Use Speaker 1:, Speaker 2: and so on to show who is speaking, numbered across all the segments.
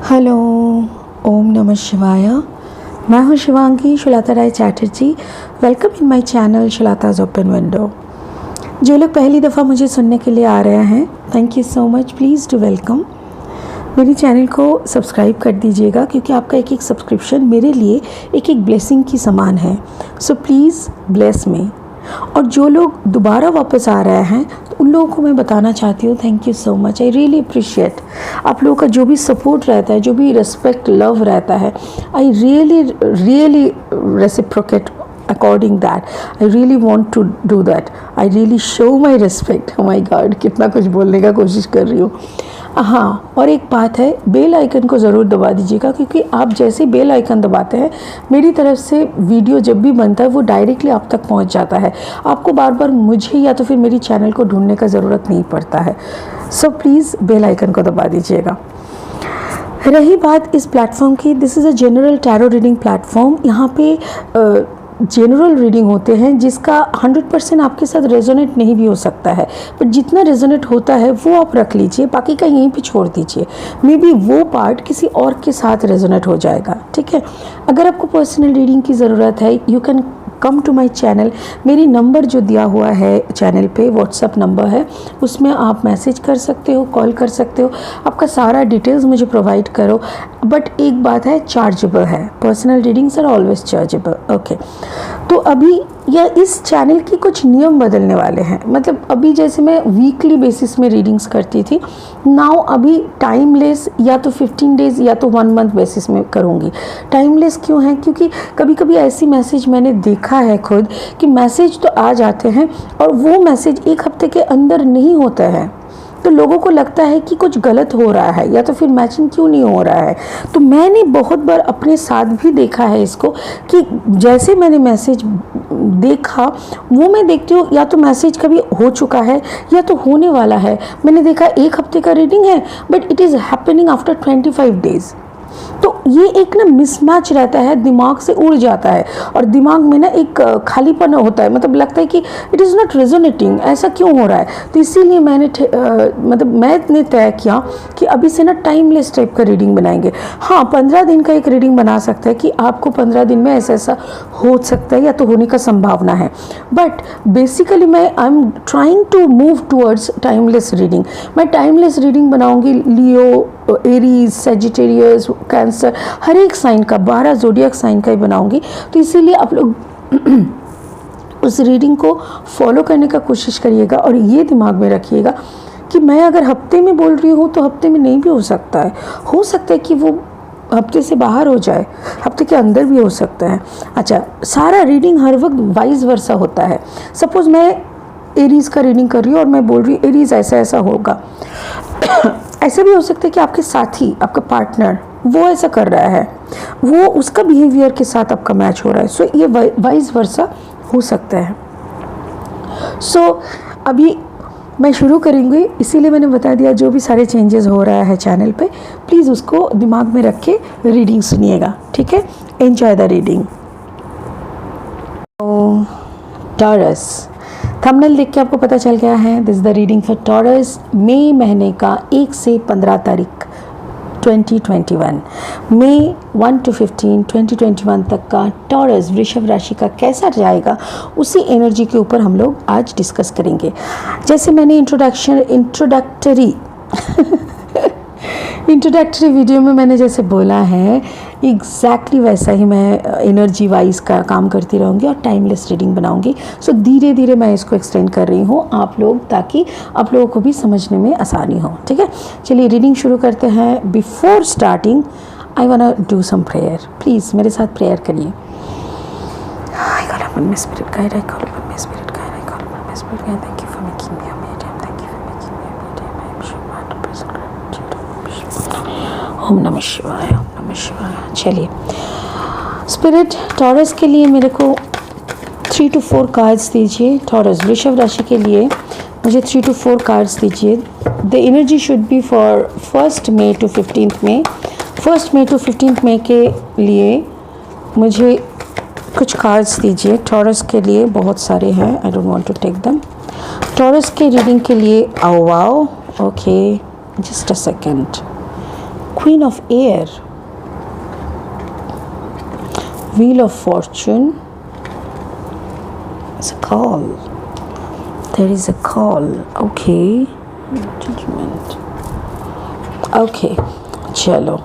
Speaker 1: Hello, ओम नमः शिवाय। मैं हूँ Shivangi Shulata Rai Chatterjee. Welcome in my channel Shulata's open window. जो लोग पहली दफ़ा मुझे सुनने के लिए आ रहे हैं, thank you so much. Please do welcome. मेरे चैनल को सब्सक्राइब कर दीजिएगा क्योंकि आपका एक एक सब्सक्रिप्शन मेरे लिए एक एक ब्लेसिंग की समान है। So please bless me. और जो लोग दोबारा वापस आ रहे हैं तो उन लोगों को मैं बताना चाहती हूँ, thank you so much. I really appreciate आप लोगों का जो भी सपोर्ट रहता है, जो भी रिस्पेक्ट लव रहता है। I really reciprocate according that. I really want to do that. I really show my respect. My god, कितना कुछ बोलने का कोशिश कर रही हूँ। हाँ, और एक बात है, बेल आइकन को ज़रूर दबा दीजिएगा क्योंकि आप जैसे बेल आइकन दबाते हैं मेरी तरफ से वीडियो जब भी बनता है वो डायरेक्टली आप तक पहुंच जाता है। आपको बार बार मुझे या तो फिर मेरी चैनल को ढूंढने का ज़रूरत नहीं पड़ता है। सो प्लीज़ बेल आइकन को दबा दीजिएगा। रही बात इस प्लेटफॉर्म की, this is a general tarot reading platform. यहाँ पे जनरल रीडिंग होते हैं जिसका 100% आपके साथ रेजोनेट नहीं भी हो सकता है, बट जितना रेजोनेट होता है वो आप रख लीजिए, बाकी का यहीं पे छोड़ दीजिए। मे बी वो पार्ट किसी और के साथ रेजोनेट हो जाएगा, ठीक है। अगर आपको पर्सनल रीडिंग की ज़रूरत है, you can come to my channel. मेरी नंबर जो दिया हुआ है चैनल पे, व्हाट्सअप नंबर है, उसमें आप मैसेज कर सकते हो, कॉल कर सकते हो, आपका सारा डिटेल्स मुझे प्रोवाइड करो। बट एक बात है, चार्जेबल है। Personal readings are always chargeable. Okay, तो अभी या इस चैनल की कुछ नियम बदलने वाले हैं। मतलब अभी जैसे मैं वीकली बेसिस में रीडिंग्स करती थी, नाउ अभी टाइमलेस या तो 15 डेज़ या तो 1 मंथ बेसिस में करूँगी। टाइमलेस क्यों है? क्योंकि कभी कभी ऐसी मैसेज मैंने देखा है खुद कि मैसेज तो आ जाते हैं और वो मैसेज 1 हफ्ते के अंदर नहीं होता है, तो लोगों को लगता है कि कुछ गलत हो रहा है या तो फिर मैचिंग क्यों नहीं हो रहा है। तो मैंने बहुत बार अपने साथ भी देखा है इसको कि जैसे मैंने मैसेज देखा वो मैं देखती हूँ या तो मैसेज कभी हो चुका है या तो होने वाला है। मैंने देखा 1 हफ्ते का रीडिंग है but it is happening after 25 days. तो ये एक ना मिसमैच रहता है, दिमाग से उड़ जाता है और दिमाग में ना एक खालीपन होता है। मतलब लगता है कि इट इज़ नॉट रेजोनेटिंग, ऐसा क्यों हो रहा है। तो इसीलिए मैंने तय किया कि अभी से ना टाइमलेस टाइप का रीडिंग बनाएंगे। हाँ, 15 दिन का एक रीडिंग बना सकता है कि आपको 15 दिन में ऐसा ऐसा हो सकता है या तो होने का संभावना है। बट बेसिकली मैं I am trying to move towards timeless reading. मैं टाइमलेस रीडिंग बनाऊंगी लियो, एरीज, सेजिटेरियस, कैंसर, हर एक साइन का, 12 ज़ोडिएक साइन का ही बनाऊंगी। तो इसीलिए आप लोग उस रीडिंग को फॉलो करने का कोशिश करिएगा और ये दिमाग में रखिएगा कि मैं अगर हफ्ते में बोल रही हूँ तो हफ्ते में नहीं भी हो सकता है। हो सकता है कि वो हफ्ते से बाहर हो जाए, हफ्ते के अंदर भी हो सकता है। अच्छा, सारा रीडिंग हर वक्त वाइस वर्सा होता है। सपोज़ मैं एरीज़ का रीडिंग कर रही हूँ और मैं बोल रही हूँ एरीज़ ऐसा ऐसा होगा। ऐसा भी हो सकता है कि आपके साथी, आपका पार्टनर वो ऐसा कर रहा है, वो उसका बिहेवियर के साथ आपका मैच हो रहा है। सो ये वाइस वर्सा हो सकता है। सो अभी मैं शुरू करूँगी, इसीलिए मैंने बता दिया जो भी सारे चेंजेस हो रहा है चैनल पे, प्लीज़ उसको दिमाग में रख के रीडिंग सुनिएगा, ठीक है। Enjoy the reading. Taurus, thumbnail देख के आपको पता चल गया है, this the reading for Taurus. मई महीने का 1 से 15 तारीख 2021, मई 1 to 15 2021 तक का टॉरस वृषभ राशि का कैसा जाएगा, उसी एनर्जी के ऊपर हम लोग आज डिस्कस करेंगे। जैसे मैंने इंट्रोडक्टरी वीडियो में मैंने जैसे बोला है, एग्जैक्टली वैसा ही मैं एनर्जी वाइज का काम करती रहूँगी और टाइमलेस रीडिंग बनाऊँगी। सो धीरे धीरे मैं इसको एक्सटेंड कर रही हूँ आप लोग, ताकि आप लोगों को भी समझने में आसानी हो, ठीक है। चलिए रीडिंग शुरू करते हैं। Before starting I want to do some prayer. Please मेरे साथ प्रेयर करिए। I call upon my spirit guide, I call upon my spirit guide, I call upon my spirit guide. Thank you for making me a medium, thank you for making me a medium. I am sure 100% gratitude. ओम नमः शिवाय, ओम नमः शिवाय। चलिए, spirit taurus के लिए मेरे को 3 to 4 cards दीजिए। टॉरस वृषभ राशि के लिए मुझे 3 to 4 कार्ड्स दीजिए। The energy should be for 1 May to 15 May. 1 May to 15 May के लिए मुझे कुछ कार्ड्स दीजिए। टॉरस के लिए बहुत सारे हैं, I don't want to take them. Taurus के रीडिंग के लिए आओ, okay, just a second. Queen of Air, Wheel of Fortune. It's a call. There is a call. Okay. Judgment. Okay. चलो.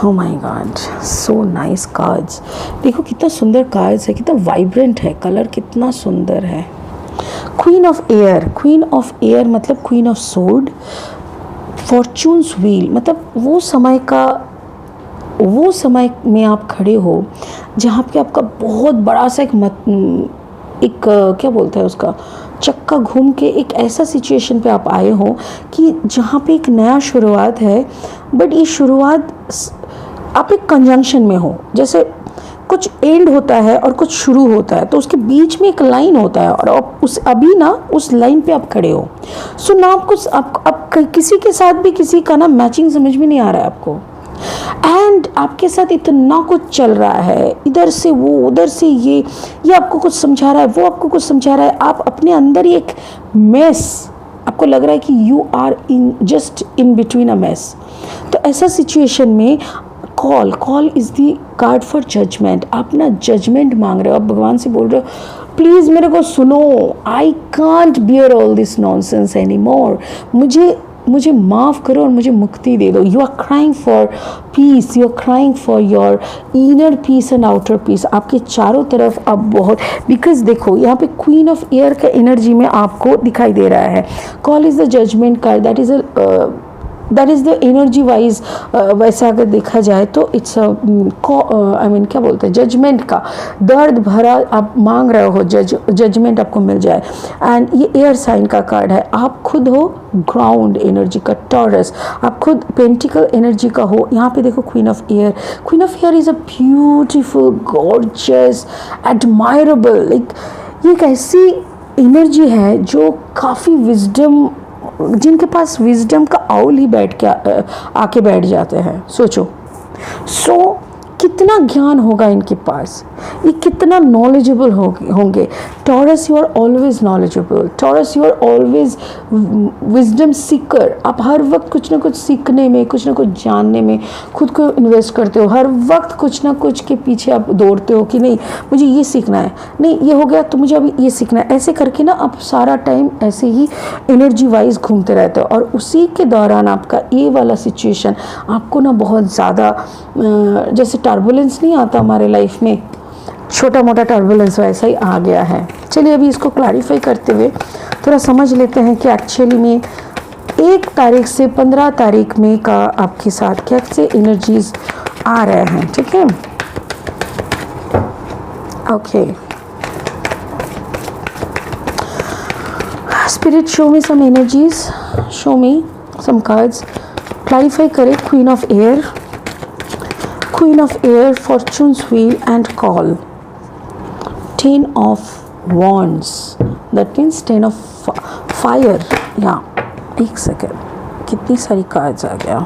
Speaker 1: Oh my God. So nice cards. देखो कितना सुंदर cards है, कितना vibrant है, कलर कितना सुंदर है. Queen of Air. Queen of Air मतलब Queen of Sword. Fortune's Wheel मतलब वो समय में आप खड़े हो जहाँ पे आपका बहुत बड़ा सा एक क्या बोलते हैं उसका चक्का घूम के एक ऐसा सिचुएशन पे आप आए हो कि जहाँ पे एक नया शुरुआत है, बट ये शुरुआत आप एक कंजंक्शन में हो, जैसे कुछ एंड होता है और कुछ शुरू होता है, तो उसके बीच में एक लाइन होता है और आप उस लाइन पे आप खड़े हो. सो ना आप किसी के साथ भी किसी का ना मैचिंग समझ में नहीं आ रहा है आपको, एंड आपके साथ इतना कुछ चल रहा है, इधर से वो उधर से ये आपको कुछ समझा रहा है, वो आपको कुछ समझा रहा है, आप अपने अंदर ही एक मेस, आपको लग रहा है कि you are just in between a mess. तो ऐसा सिचुएशन में call is the card for judgement. आप ना जजमेंट मांग रहे हो, आप भगवान से बोल रहे हो प्लीज़ मेरे को सुनो, I can't bear all this nonsense any more, मुझे माफ़ करो और मुझे मुक्ति दे दो. You are crying for peace, you are crying for your inner peace and outer peace. आपके चारों तरफ अब बहुत, बिकॉज देखो यहाँ पे क्वीन ऑफ एयर का एनर्जी में आपको दिखाई दे रहा है. Call is the judgement card, that is the energy wise. वैसे अगर देखा जाए तो इट्स क्या बोलते हैं, जजमेंट का दर्द भरा आप मांग रहे हो, जजमेंट आपको मिल जाए. एंड ये एयर साइन का कार्ड है. आप खुद हो ग्राउंड एनर्जी का टॉरस, आप खुद पेंटिकल एनर्जी का हो. यहाँ पे देखो queen of air is a beautiful, gorgeous, admirable, like ये एक ऐसी एनर्जी है जो काफ़ी विजडम, जिनके पास विजडम का आउल ही आके बैठ जाते हैं. सोचो कितना ज्ञान होगा इनके पास, ये कितना नॉलेजेबल होंगे. Taurus you are always knowledgeable, Taurus you are always wisdom seeker. आप हर वक्त कुछ ना कुछ सीखने में, कुछ ना कुछ जानने में खुद को इन्वेस्ट करते हो. हर वक्त कुछ ना कुछ के पीछे आप दौड़ते हो कि नहीं मुझे ये सीखना है, नहीं ये हो गया तो मुझे अभी ये सीखना है. ऐसे करके ना आप सारा टाइम ऐसे ही एनर्जी वाइज घूमते रहते हो, और उसी के दौरान आपका ये वाला सिचुएशन आपको ना बहुत ज़्यादा जैसे टर्बुलेंस नहीं आता हमारे लाइफ में, छोटा मोटा टर्बुलेंस वैसा ही आ गया है. चलिए अभी इसको क्लैरिफाई करते हुए थोड़ा समझ लेते हैं कि एक्चुअली में 1 तारीख से 15 तारीख में का आपके साथ कैसे एनर्जीज आ रहे हैं. ठीक है, ओके. स्पिरिट शो मी सम एनर्जीज, शो मी सम कार्ड्स, क्लैरिफाई करें. Queen of air, fortunes wheel and call. 10 of wands, that means 10 of fire. या एक सेकेंड, कितनी सारी कार्ड्स आ गया.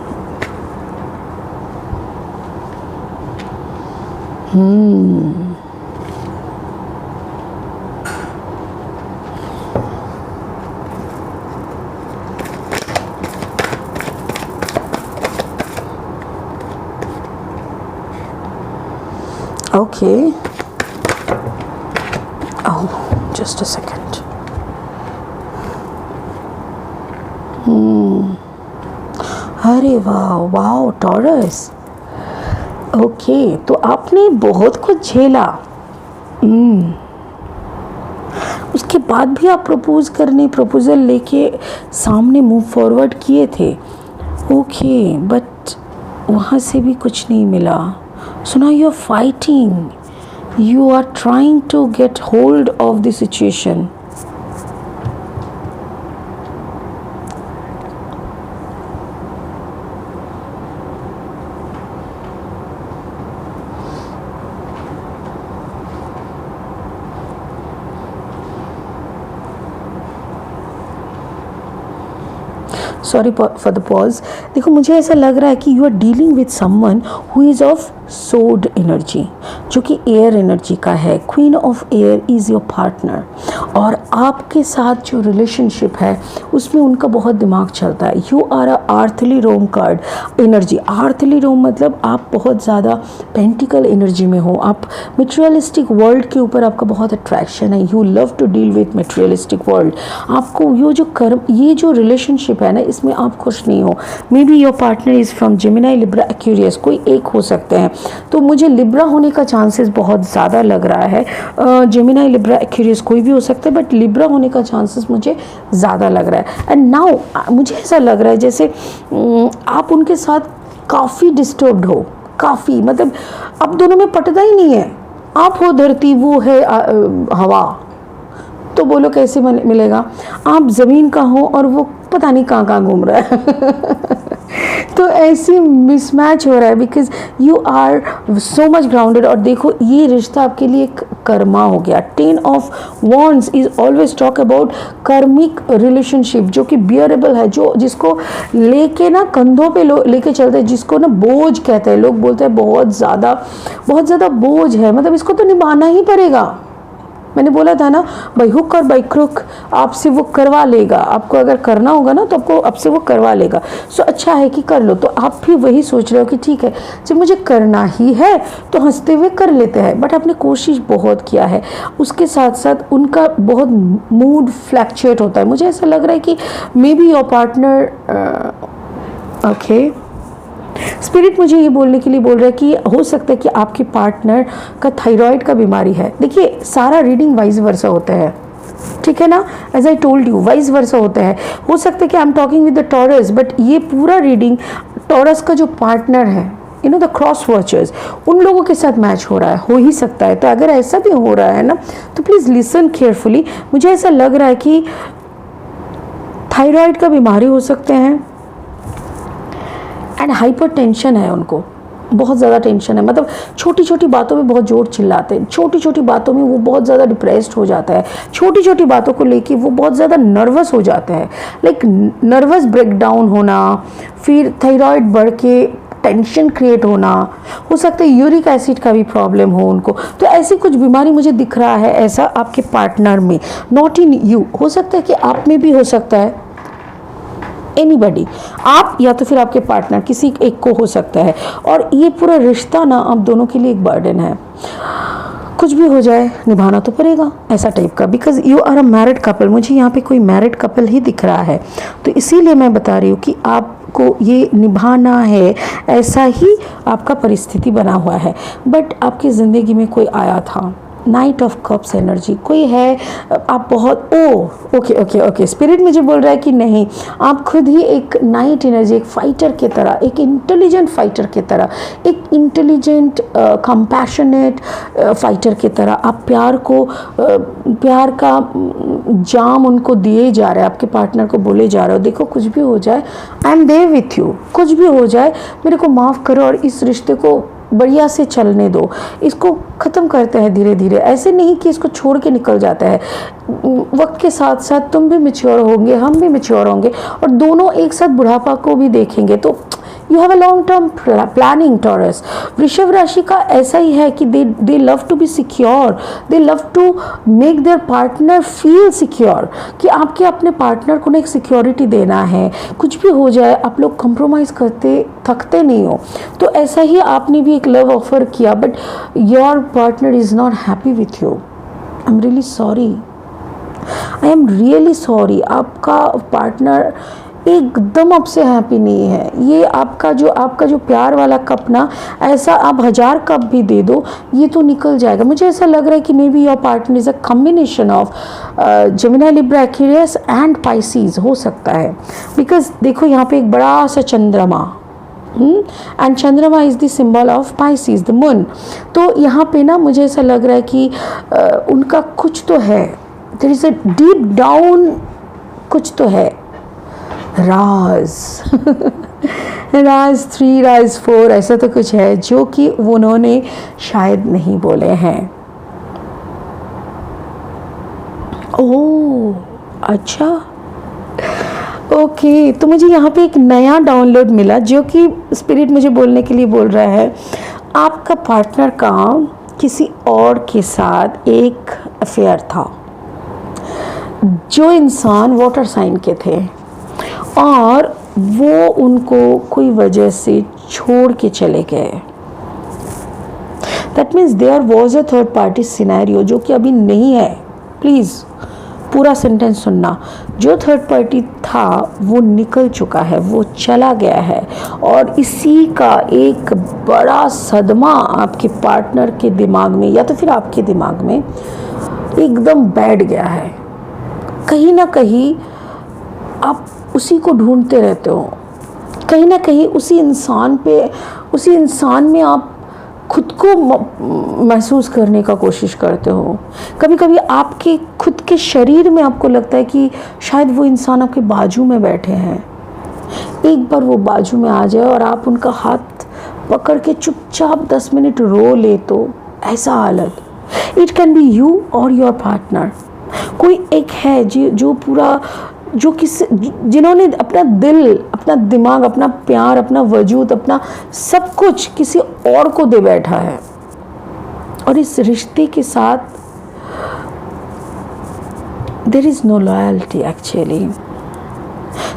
Speaker 1: Okay. Oh, just a second. अरे वाह टॉरस. ओके, तो आपने बहुत कुछ झेला. उसके बाद भी आप प्रपोजल लेके सामने मूव फॉरवर्ड किए थे. ओके, बट वहाँ से भी कुछ नहीं मिला. So now you are fighting, you are trying to get hold of the situation. Sorry for the pause. देखो मुझे ऐसा लग रहा है कि you are dealing with someone who is of sword energy जो कि एयर एनर्जी का है। Queen of air is your partner, और आपके साथ जो रिलेशनशिप है उसमें उनका बहुत दिमाग चलता है। You are a earthly realm card energy. Earthly realm मतलब आप बहुत ज़्यादा पेंटिकल एनर्जी में हो, आप मटेरियलिस्टिक वर्ल्ड के ऊपर आपका बहुत अट्रैक्शन है। You love to deal with materialistic world. आपको ये जो रिलेशनशिप है ना, इसमें आप खुश नहीं हो। May be your partner is from Gemini, Libra, Aquarius, कोई एक हो सकते हैं। तो मुझे लिब्रा होने का चांसेस बहुत ज़्यादा लग रहा है। जेमिनी, लिब्रा, एक्वेरियस कोई भी हो सकता है, बट लिब्रा होने का चांसेस मुझे ज़्यादा लग रहा है। एंड नाउ मुझे ऐसा लग रहा है जैसे आप उनके साथ काफ़ी डिस्टर्ब्ड हो, काफ़ी, मतलब अब दोनों में पटता ही नहीं है। आप हो धरती, वो है हवा, तो बोलो कैसे मिलेगा। आप ज़मीन का हो और वो पता नहीं कहाँ घूम रहा है तो ऐसी मिसमैच हो रहा है, because you are so much grounded. और देखो ये रिश्ता आपके लिए एक कर्मा हो गया। 10 of wands is always talk about karmic relationship, जो कि बियरेबल है, जो जिसको लेके ना कंधों पे लेके चलते हैं, जिसको ना बोझ कहते हैं। लोग बोलते हैं बहुत ज़्यादा बोझ है, मतलब इसको तो निभाना ही पड़ेगा। मैंने बोला था ना, बाई हुक और बाई क्रुक आपसे वो करवा लेगा। आपको अगर करना होगा ना तो आपको आपसे वो करवा लेगा। सो अच्छा है कि कर लो। तो आप भी वही सोच रहे हो कि ठीक है, जब मुझे करना ही है तो हंसते हुए कर लेते हैं, बट आपने कोशिश बहुत किया है। उसके साथ साथ उनका बहुत मूड फ्लैक्चुएट होता है। मुझे ऐसा लग रहा है कि may be your partner okay, spirit मुझे ये बोलने के लिए बोल रहा है कि हो सकता है कि आपके पार्टनर का थायराइड का बीमारी है। देखिए सारा रीडिंग वाइज वर्सा होता है, ठीक है ना, as I told you vice versa होता है। हो सकता है कि I am talking with the Taurus, but ये पूरा रीडिंग टॉरस का जो पार्टनर है, you know the cross watchers, उन लोगों के साथ मैच हो रहा है, हो ही सकता है। तो अगर ऐसा भी हो रहा है ना, तो प्लीज़ लिसन केयरफुली। मुझे ऐसा लग रहा है कि थायराइड का बीमारी हो सकते हैं, एंड हाइपर टेंशन है उनको, बहुत ज़्यादा टेंशन है। मतलब छोटी छोटी बातों में बहुत जोर चिल्लाते हैं, छोटी छोटी बातों में वो बहुत ज़्यादा डिप्रेस्ड हो जाता है, छोटी छोटी बातों को लेके वो बहुत ज़्यादा नर्वस हो जाता है, लाइक नर्वस ब्रेकडाउन होना, फिर थायराइड बढ़ के टेंशन क्रिएट होना। हो सकता है यूरिक एसिड का भी प्रॉब्लम हो उनको। तो ऐसी कुछ बीमारी मुझे दिख रहा है ऐसा आपके पार्टनर में, नॉट इन यू। हो सकता है कि आप में भी हो सकता है, एनीबडी, आप या तो फिर आपके पार्टनर, किसी एक को हो सकता है। और ये पूरा रिश्ता ना आप दोनों के लिए एक बर्डन है। कुछ भी हो जाए निभाना तो पड़ेगा, ऐसा टाइप का, because you are a married couple. मुझे यहाँ पे कोई मैरिड कपल ही दिख रहा है, तो इसीलिए मैं बता रही हूँ कि आपको ये निभाना है, ऐसा ही आपका परिस्थिति बना हुआ है। बट आपकी ज़िंदगी में कोई आया था, नाइट ऑफ कप्स एनर्जी कोई है, आप बहुत ओके स्पिरिट मुझे बोल रहा है कि नहीं, आप खुद ही एक नाइट एनर्जी, एक फाइटर की तरह, एक इंटेलिजेंट फाइटर की तरह, एक इंटेलिजेंट कंपैशनेट फाइटर की तरह आप प्यार का जाम उनको दिए जा रहे हैं, आपके पार्टनर को बोले जा रहे हो, देखो कुछ भी हो जाए I am there with you, कुछ भी हो जाए मेरे को माफ़ करो और इस रिश्ते को बढ़िया से चलने दो, इसको ख़त्म करते हैं धीरे धीरे। ऐसे नहीं कि इसको छोड़ के निकल जाता है। वक्त के साथ साथ तुम भी मैच्योर होंगे, हम भी मैच्योर होंगे, और दोनों एक साथ बुढ़ापा को भी देखेंगे। तो you have a long term planning Taurus. वृषभ राशि का ऐसा ही है कि they love to be secure, they love to make their partner feel secure, कि आपके अपने पार्टनर को ना एक सिक्योरिटी देना है। कुछ भी हो जाए आप लोग कंप्रोमाइज़ करते थकते नहीं हो। तो ऐसा ही आपने भी एक लव ऑफर किया, but your partner is not happy with you. I am really sorry, I am really sorry. आपका पार्टनर एकदम आपसे हैप्पी नहीं है। ये आपका जो प्यार वाला कप ना, ऐसा आप 1000 कप भी दे दो ये तो निकल जाएगा। मुझे ऐसा लग रहा है कि may be your partner is a combination of Gemini, Libra, Aquarius and Pisces हो सकता है। बिकॉज देखो यहाँ पे एक बड़ा सा चंद्रमा, एंड चंद्रमा is the symbol of Pisces, the moon. तो यहाँ पे ना मुझे ऐसा लग रहा है कि उनका कुछ तो है, there is a deep down कुछ तो है, राज राज 3, राज 4 ऐसा तो कुछ है जो कि उन्होंने शायद नहीं बोले हैं। ओह अच्छा, ओके। तो मुझे यहाँ पे एक नया डाउनलोड मिला जो कि स्पिरिट मुझे बोलने के लिए बोल रहा है, आपका पार्टनर का किसी और के साथ एक अफेयर था, जो इंसान वाटर साइन के थे और वो उनको कोई वजह से छोड़ के चले गए। That means there was a third party scenario, जो कि अभी नहीं है। प्लीज़ पूरा सेंटेंस सुनना। जो थर्ड पार्टी था वो निकल चुका है, वो चला गया है, और इसी का एक बड़ा सदमा आपके पार्टनर के दिमाग में या तो फिर आपके दिमाग में एकदम बैठ गया है। कहीं ना कहीं आप उसी को ढूंढते रहते हो, कहीं ना कहीं उसी इंसान में आप खुद को महसूस करने का कोशिश करते हो। कभी कभी आपके खुद के शरीर में आपको लगता है कि शायद वो इंसान आपके बाजू में बैठे हैं। एक बार वो बाजू में आ जाए और आप उनका हाथ पकड़ के चुपचाप 10 मिनट रो ले, तो ऐसा हालत। इट कैन बी यू और योर पार्टनर। कोई एक है जिन्होंने अपना दिल, अपना दिमाग, अपना प्यार, अपना वजूद, अपना सब कुछ किसी और को दे बैठा है, और इस रिश्ते के साथ there is no loyalty actually.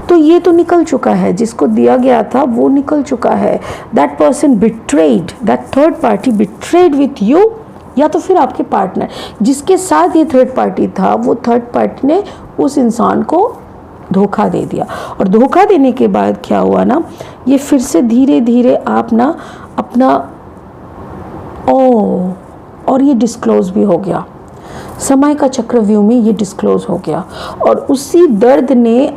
Speaker 1: तो ये तो निकल चुका है, जिसको दिया गया था वो निकल चुका है। That person betrayed, that third party betrayed with you, या तो फिर आपके पार्टनर जिसके साथ ये थर्ड पार्टी था, वो थर्ड पार्टी ने उस इंसान को धोखा दे दिया। और धोखा देने के बाद क्या हुआ ना, ये फिर से धीरे धीरे आप ना अपना और ये डिस्क्लोज भी हो गया। समय का चक्रव्यूह में ये डिस्क्लोज हो गया, और उसी दर्द ने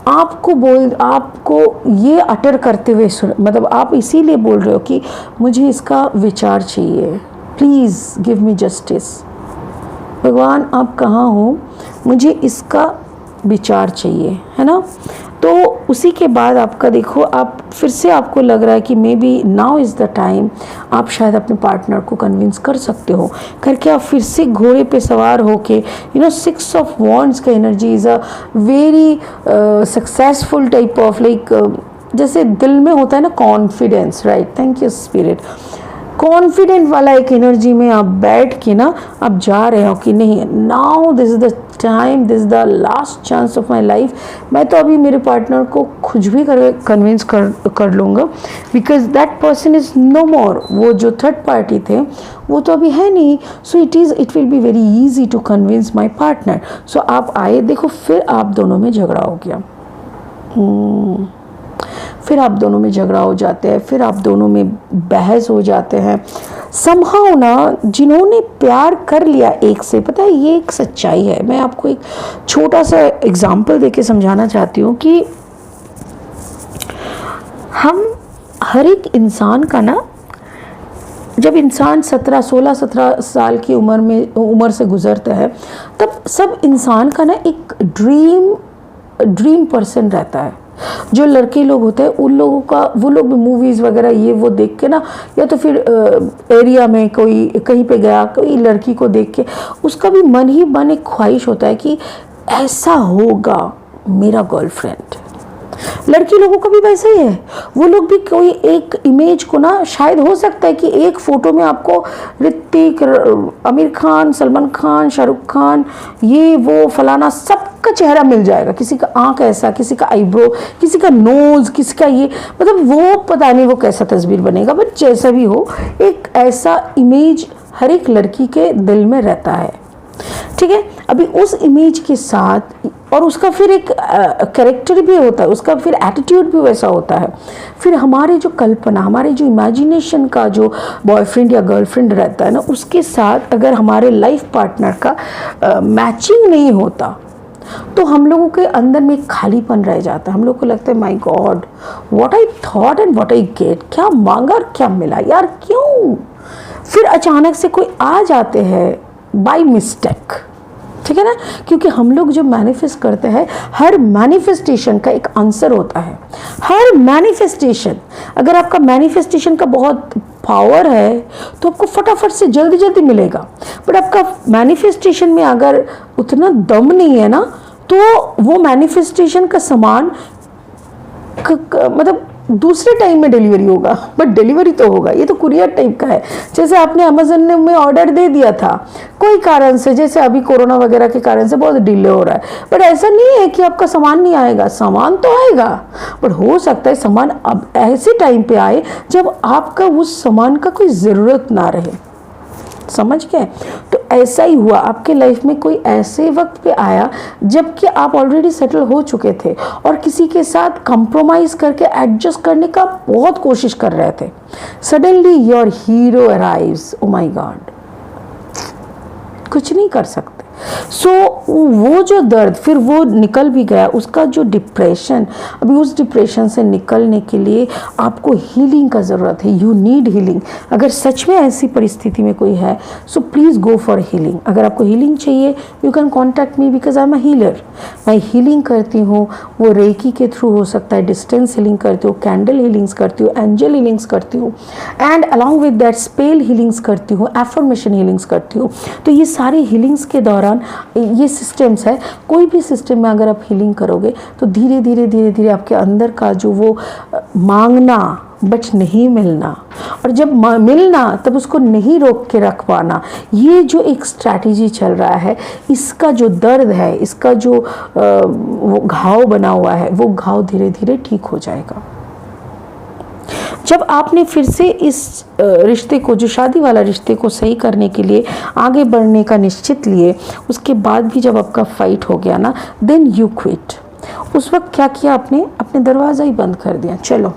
Speaker 1: आपको ये अटर करते हुए मतलब आप इसीलिए बोल रहे हो कि मुझे इसका विचार चाहिए, प्लीज़ गिव मी जस्टिस। भगवान आप कहाँ हो, मुझे इसका विचार चाहिए, है ना। तो उसी के बाद आपका देखो, आप फिर से आपको लग रहा है कि may be now is the time, आप शायद अपने पार्टनर को कन्विंस कर सकते हो। करके आप फिर से घोड़े पे सवार होके, 6 ऑफ वॉन्ड्स का energy is a very successful type of जैसे दिल में होता है ना confidence, right, thank you spirit. Confident वाला एक एनर्जी में आप बैठ के ना आप जा रहे हो कि नहीं, now this is the time, this is the last chance of my life. मैं तो अभी मेरे पार्टनर को कुछ भी कन्विंस कर लूँगा, because that person is no more. वो जो थर्ड पार्टी थे वो तो अभी है नहीं। So it will be very easy to convince my partner. So आप आए, देखो फिर आप दोनों में झगड़ा हो गया, फिर आप दोनों में झगड़ा हो जाते हैं, फिर आप दोनों में बहस हो जाते हैं। समहाउ ना जिन्होंने प्यार कर लिया एक से, पता है ये एक सच्चाई है। मैं आपको एक छोटा सा एग्जाम्पल देके समझाना चाहती हूँ कि हम हर एक इंसान का ना, जब इंसान 16-17 साल की उम्र से गुजरता है, तब सब इंसान का ना एक ड्रीम पर्सन रहता है। जो लड़के लोग होते हैं उन लोगों का, वो लोग भी मूवीज़ वगैरह ये वो देख के ना, या तो फिर एरिया में कोई कहीं पे गया, कोई लड़की को देख के उसका भी मन ही मन एक ख्वाहिश होता है कि ऐसा होगा मेरा गर्लफ्रेंड। लड़की लोगों का भी वैसा ही है। वो लोग भी कोई एक इमेज को ना, शायद हो सकता है कि एक फ़ोटो में आपको ऋतिक, आमिर खान, सलमान खान, शाहरुख खान, ये वो फलाना सबका चेहरा मिल जाएगा। किसी का आँख ऐसा, किसी का आईब्रो, किसी का नोज़, किसी का ये, मतलब वो पता नहीं वो कैसा तस्वीर बनेगा, बट जैसा भी हो एक ऐसा इमेज हर एक लड़की के दिल में रहता है, ठीक है। अभी उस इमेज के साथ, और उसका फिर एक कैरेक्टर भी होता है, उसका फिर एटीट्यूड भी वैसा होता है। फिर हमारे जो कल्पना, हमारे जो इमेजिनेशन का जो बॉयफ्रेंड या गर्लफ्रेंड रहता है ना, उसके साथ अगर हमारे लाइफ पार्टनर का मैचिंग नहीं होता, तो हम लोगों के अंदर में एक खालीपन रह जाता है। हम लोग को लगता है my God, what I thought and what I get, क्या मांगा और क्या मिला यार, क्यों। फिर अचानक से कोई आ जाते हैं बाय मिस्टेक, ठीक है ना, क्योंकि हम लोग जो मैनिफेस्ट करते हैं, हर मैनिफेस्टेशन का एक आंसर होता है। हर मैनिफेस्टेशन, अगर आपका मैनिफेस्टेशन का बहुत पावर है तो आपको फटाफट से जल्दी जल्दी मिलेगा, बट आपका मैनिफेस्टेशन में अगर उतना दम नहीं है ना, तो वो मैनिफेस्टेशन का सामान मतलब दूसरे टाइम में डिलीवरी होगा, बट डिलीवरी तो होगा। ये तो कुरियर टाइप का है। जैसे आपने अमेजन में ऑर्डर दे दिया था, कोई कारण से, जैसे अभी कोरोना वगैरह के कारण से बहुत डिले हो रहा है, बट ऐसा नहीं है कि आपका सामान नहीं आएगा, सामान तो आएगा, बट हो सकता है सामान अब ऐसे टाइम पे आए जब आपका उस सामान का कोई ज़रूरत ना रहे। समझ गए? तो ऐसा ही हुआ, आपके लाइफ में कोई ऐसे वक्त पे आया जबकि आप ऑलरेडी सेटल हो चुके थे और किसी के साथ कंप्रोमाइज करके एडजस्ट करने का बहुत कोशिश कर रहे थे। Suddenly your hero arrives, oh my God, कुछ नहीं कर सकते। सो वो जो दर्द, फिर वो निकल भी गया, उसका जो डिप्रेशन, अभी उस डिप्रेशन से निकलने के लिए आपको हीलिंग का ज़रूरत है। You need healing. अगर सच में ऐसी परिस्थिति में कोई है, so please go for healing. अगर आपको हीलिंग चाहिए, you can contact me because I am a healer. मैं हीलिंग करती हूँ, वो रेकी के थ्रू हो सकता है, डिस्टेंस हीलिंग करती हूँ, कैंडल हीलिंग्स करती हूँ, एंजल हीलिंग्स करती हूँ, and along with that spell healings करती हूँ, एफर्मेशन हीलिंग्स करती हूँ। तो ये सारी हीलिंग्स के दौरान ये सिस्टम्स है। कोई भी सिस्टम में अगर आप हीलिंग करोगे तो धीरे धीरे धीरे धीरे आपके अंदर का जो वो मांगना बट नहीं मिलना, और जब मिलना तब उसको नहीं रोक के रख पाना, ये जो एक स्ट्रैटेजी चल रहा है, इसका जो दर्द है, इसका जो वो घाव बना हुआ है, वो घाव धीरे धीरे ठीक हो जाएगा। जब आपने फिर से इस रिश्ते को, जो शादी वाला रिश्ते को सही करने के लिए आगे बढ़ने का निश्चित लिए, उसके बाद भी जब आपका फाइट हो गया ना, देन यू क्विट। उस वक्त क्या किया आपने? अपने दरवाज़ा ही बंद कर दिया। चलो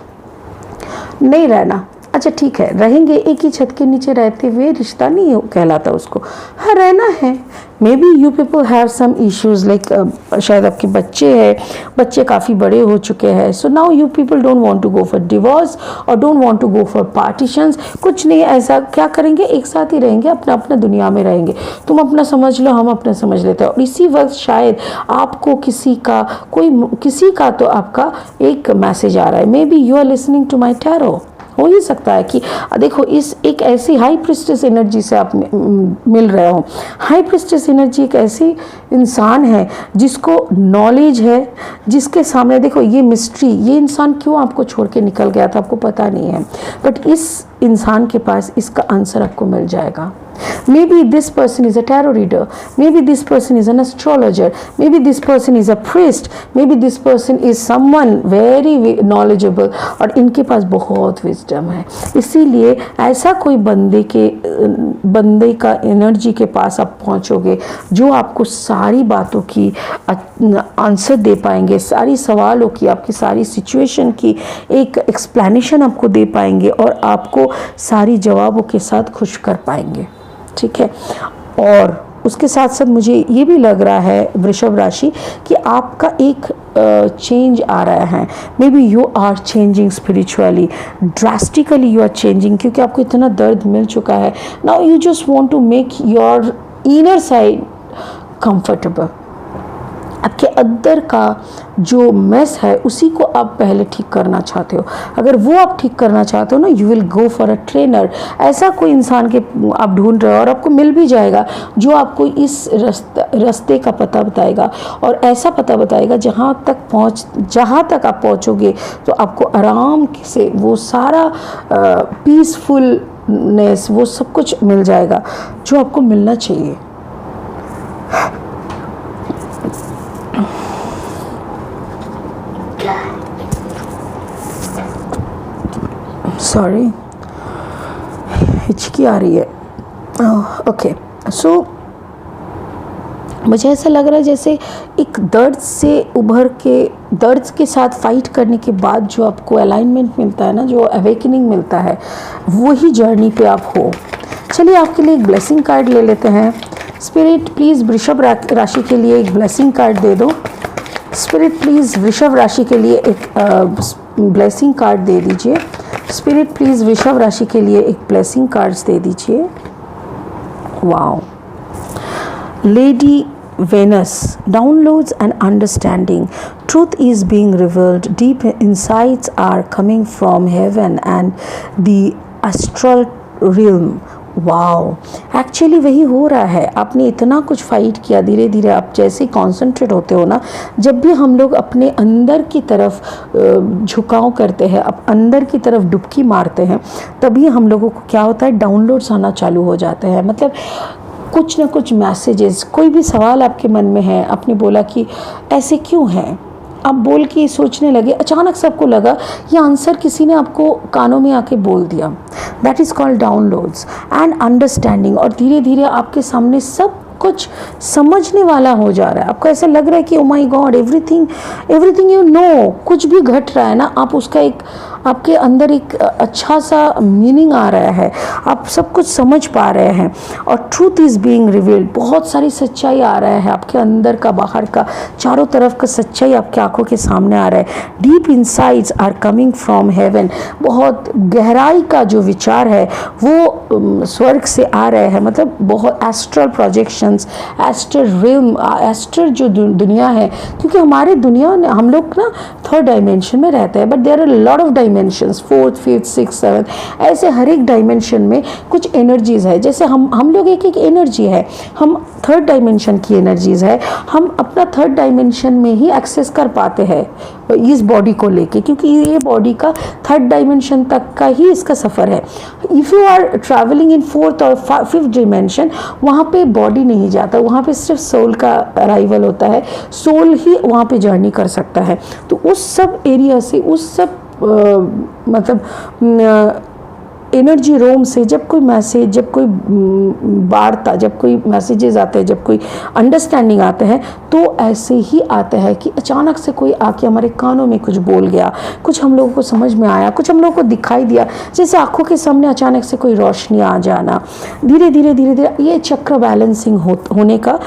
Speaker 1: नहीं रहना, अच्छा ठीक है, रहेंगे, एक ही छत के नीचे रहते हुए रिश्ता नहीं कहलाता उसको। हाँ, रहना है। Maybe you people have some issues like शायद आपके बच्चे हैं, बच्चे काफ़ी बड़े हो चुके हैं, so now you people don't want to go for divorce और don't want to go for partitions. कुछ नहीं, ऐसा क्या करेंगे, एक साथ ही रहेंगे, अपना अपना दुनिया में रहेंगे, तुम अपना समझ लो, हम अपना समझ लेते हैं। और इसी वक्त शायद आपको किसी का तो आपका एक मैसेज आ रहा है। Maybe you are listening to my tarot. हो ही सकता है कि देखो, इस एक ऐसी हाई प्रिस्टेस एनर्जी से आप मिल रहे हो। हाई प्रिस्टेस एनर्जी एक ऐसी इंसान है जिसको नॉलेज है, जिसके सामने देखो ये मिस्ट्री, ये इंसान क्यों आपको छोड़ के निकल गया था आपको पता नहीं है, बट इस इंसान के पास इसका आंसर आपको मिल जाएगा। Maybe this person is a tarot reader, maybe this person is an astrologer, maybe this person is a priest, maybe this person is someone very knowledgeable, और इनके पास बहुत विजडम है। इसीलिए ऐसा कोई बंदे का एनर्जी के पास आप पहुंचोगे जो आपको सारी बातों की आंसर दे पाएंगे, सारी सवालों की, आपकी सारी सिचुएशन की एक एक्सप्लेनेशन आपको दे पाएंगे और आपको सारी जवाबों के साथ खुश कर पाएंगे। ठीक है। और उसके साथ साथ मुझे ये भी लग रहा है वृषभ राशि कि आपका एक चेंज आ रहा है। Maybe you are changing spiritually, drastically you are changing, क्योंकि आपको इतना दर्द मिल चुका है। Now you just want to make your inner side comfortable. आपके अंदर का जो मेस है उसी को आप पहले ठीक करना चाहते हो। अगर वो आप ठीक करना चाहते हो ना, you will go for a trainer. ऐसा कोई इंसान के आप ढूंढ रहे हो और आपको मिल भी जाएगा जो आपको इस रास्ते का पता बताएगा, और ऐसा पता बताएगा जहाँ तक आप पहुँचोगे तो आपको आराम से वो सारा पीसफुलनेस, वो सब कुछ मिल जाएगा जो आपको मिलना चाहिए। सॉरी, हिचकी आ रही है। ओके, सो मुझे ऐसा लग रहा है जैसे एक दर्द से उभर के, दर्द के साथ फाइट करने के बाद जो आपको अलाइनमेंट मिलता है ना, जो अवेकनिंग मिलता है, वही जर्नी पे आप हो। चलिए आपके लिए एक ब्लेसिंग कार्ड ले लेते हैं। स्पिरिट प्लीज़ वृषभ राशि के लिए एक ब्लेसिंग कार्ड दे दो। स्पिरिट प्लीज़ वृषभ राशि के लिए एक ब्लेसिंग कार्ड दे दीजिए। स्पिरिट प्लीज़ वृषभ राशि के लिए एक ब्लेसिंग कार्ड्स दे दीजिए। Wow, lady Venus downloads an understanding. Truth is being revealed. Deep insights are coming from heaven and the astral realm. Wow, actually वही हो रहा है। आपने इतना कुछ फाइट किया, धीरे धीरे आप जैसे ही कॉन्सेंट्रेट होते हो ना, जब भी हम लोग अपने अंदर की तरफ झुकाव करते हैं, अब अंदर की तरफ डुबकी मारते हैं, तभी हम लोगों को क्या होता है, डाउनलोड्स आना चालू हो जाते हैं। मतलब कुछ ना कुछ मैसेजेस, कोई भी सवाल आपके मन में है, आपने बोला कि ऐसे क्यों है, आप बोल के सोचने लगे, अचानक सबको लगा ये आंसर किसी ने आपको कानों में आके बोल दिया। That is called downloads and understanding. और धीरे धीरे आपके सामने सब कुछ समझने वाला हो जा रहा है। आपको ऐसा लग रहा है कि oh my God, everything you know, कुछ भी घट रहा है ना, आप उसका एक, आपके अंदर एक अच्छा सा मीनिंग आ रहा है, आप सब कुछ समझ पा रहे हैं। और ट्रूथ इज़ बीइंग रिवील्ड, बहुत सारी सच्चाई आ रहा है आपके अंदर का, बाहर का, चारों तरफ का सच्चाई आपके आंखों के सामने आ रहा है। Deep insights are coming from heaven, बहुत गहराई का जो विचार है वो स्वर्ग से आ रहे हैं। मतलब बहुत astral projections, astral realm, astral जो दुनिया है, क्योंकि हमारे दुनिया, हम लोग ना थर्ड डायमेंशन में रहते हैं, but there are lot of dimensions, 4th 5th 6th 7th, ऐसे हर एक डायमेंशन में कुछ एनर्जीज है। जैसे हम लोग एक एनर्जी है, हम थर्ड डायमेंशन की एनर्जीज है, हम अपना थर्ड डायमेंशन में ही एक्सेस कर पाते हैं इस बॉडी को लेके, क्योंकि ये बॉडी का थर्ड डायमेंशन तक का ही इसका सफ़र है। If you are travelling in 4th और 5th डायमेंशन, वहाँ पे बॉडी नहीं जाता, वहाँ पे सिर्फ सोल का अराइवल होता है, सोल ही वहाँ पे जर्नी कर सकता है। तो उस सब एरिया से, उस सब मतलब एनर्जी रोम से जब कोई मैसेज, जब कोई वार्ता, जब कोई मैसेजेस आते हैं, जब कोई अंडरस्टैंडिंग आते हैं, तो ऐसे ही आता है कि अचानक से कोई आके हमारे कानों में कुछ बोल गया, कुछ हम लोगों को समझ में आया, कुछ हम लोगों को दिखाई दिया, जैसे आंखों के सामने अचानक से कोई रोशनी आ जाना। धीरे धीरे ये चक्र बैलेंसिंग होने का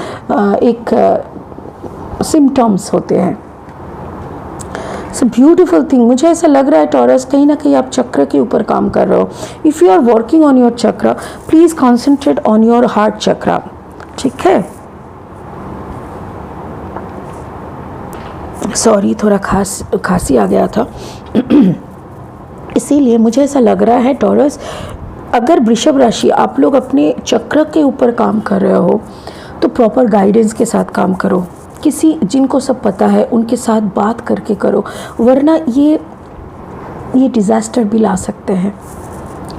Speaker 1: एक सिम्टम्स होते हैं। It's a beautiful thing. मुझे ऐसा लग रहा है टॉरस, कहीं ना कहीं आप चक्र के ऊपर काम कर रहे हो। If you are working on your chakra, please concentrate on your heart chakra, ठीक है। सॉरी, थोड़ा खांसी आ गया था इसीलिए मुझे ऐसा लग रहा है टॉरस, अगर वृषभ राशि आप लोग अपने चक्र के ऊपर काम कर रहे हो, तो प्रॉपर गाइडेंस के साथ काम करो, किसी जिनको सब पता है उनके साथ बात करके करो, वरना ये डिज़ास्टर भी ला सकते हैं।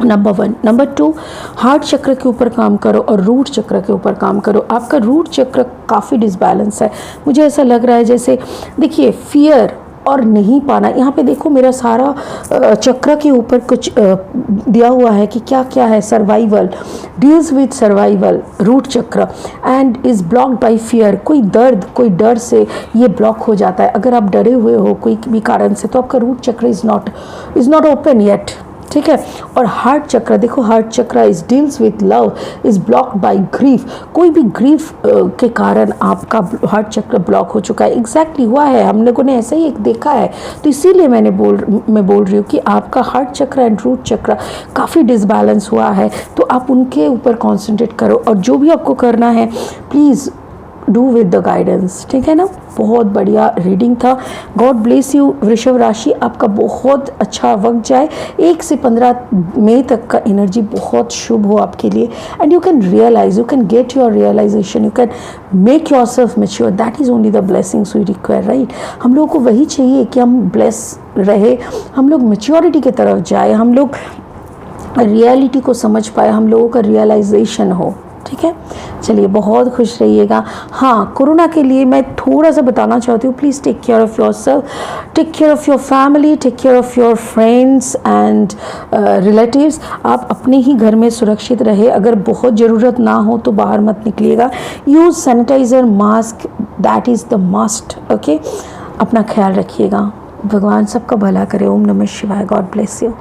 Speaker 1: नंबर 1। नंबर 2, हार्ट चक्र के ऊपर काम करो और रूट चक्र के ऊपर काम करो। आपका रूट चक्र काफ़ी डिसबैलेंस है। मुझे ऐसा लग रहा है जैसे, देखिए, फियर और नहीं पाना, यहाँ पे देखो मेरा सारा चक्र के ऊपर कुछ दिया हुआ है कि क्या क्या है। Survival, deals with survival, root chakra, and is blocked by fear. कोई डर से ये ब्लॉक हो जाता है। अगर आप डरे हुए हो कोई भी कारण से, तो आपका रूट चक्र इज़ नॉट ओपन येट, ठीक है। और हार्ट चक्र देखो, हार्ट चक्र is deals with love, is blocked by grief. कोई भी ग्रीफ के कारण आपका हार्ट चक्र ब्लॉक हो चुका है। एग्जैक्टली हुआ है, हम लोगों ने ऐसा ही एक देखा है। तो इसीलिए मैं बोल रही हूँ कि आपका हार्ट चक्र एंड रूट चक्र काफ़ी डिसबैलेंस हुआ है। तो आप उनके ऊपर कॉन्सेंट्रेट करो, और जो भी आपको करना है please do with the guidance, ठीक है ना। बहुत बढ़िया रीडिंग था। गॉड ब्लेस यू वृषभ राशि, आपका बहुत अच्छा वक्त जाए। 1 से 15 मई तक का एनर्जी बहुत शुभ हो आपके लिए, and you can realise, you can get your realisation, you can make yourself mature. That is only the blessings we require, right. हम लोगों को वही चाहिए कि हम ब्लेस रहे, हम लोग मेच्योरिटी की तरफ जाए, हम लोग रियलिटी को समझ पाए, हम लोगों का रियलाइजेशन हो, ठीक है। चलिए, बहुत खुश रहिएगा। हाँ, कोरोना के लिए मैं थोड़ा सा बताना चाहती हूँ, please take care of yourself, take care of your family, take care of your friends and relatives. आप अपने ही घर में सुरक्षित रहे। अगर बहुत ज़रूरत ना हो तो बाहर मत निकलिएगा। Use sanitiser, mask, that is the must, okay. अपना ख्याल रखिएगा। भगवान सबका भला करे। ओम नमः शिवाय। God bless you.